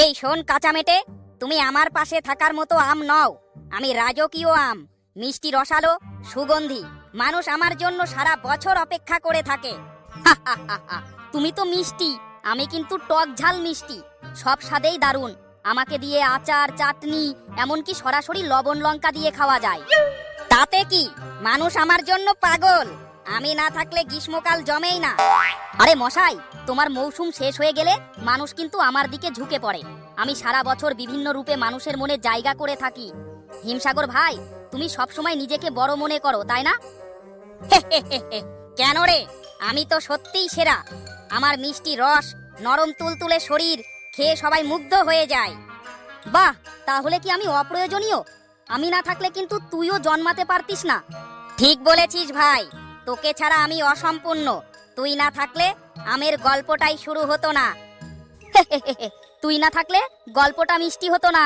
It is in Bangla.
এই শোন কাঁচামেটে, তুমি আমার পাশে থাকার মতো আম নও। আমি রাজকীয় আম, মিষ্টি রসালো, সুগন্ধি। মানুষ আমার জন্য সারা বছর অপেক্ষা করে থাকে। তুমি তো মিষ্টি, আমি কিন্তু টক ঝাল মিষ্টি, সব স্বাদেই দারুণ। আমাকে দিয়ে আচার, চাটনি, এমনকি সরাসরি লবণ লঙ্কা দিয়ে খাওয়া যায়। তাতে কি, মানুষ আমার জন্য পাগল। আমি না থাকলে গ্রীষ্মকাল জমেই না। আরে মশাই, তোমার মৌসুম শেষ হয়ে গেলে মানুষ কিন্তু আমার দিকে ঝুঁকে পড়ে। আমি সারা বছর বিভিন্ন রূপে মানুষের মনে জায়গা করে থাকি। হিমসাগর ভাই, তুমি সবসময় নিজেকে বড় মনে করো, তাই না? কেন রে, আমি তো সত্যিই সেরা। আমার মিষ্টি রস, নরম তুলতুলে শরীর খেয়ে সবাই মুগ্ধ হয়ে যায়। বাহ, তাহলে কি আমি অপ্রয়োজনীয়? আমি না থাকলে কিন্তু তুইও জন্মাতে পারতিস না। ঠিক বলেছিস ভাই, তোকে ছাড়া আমি অসম্পূর্ণ। তুই না থাকলে আমের গল্পটাই শুরু হতো না। তুই না থাকলে গল্পটা মিষ্টি হতো না।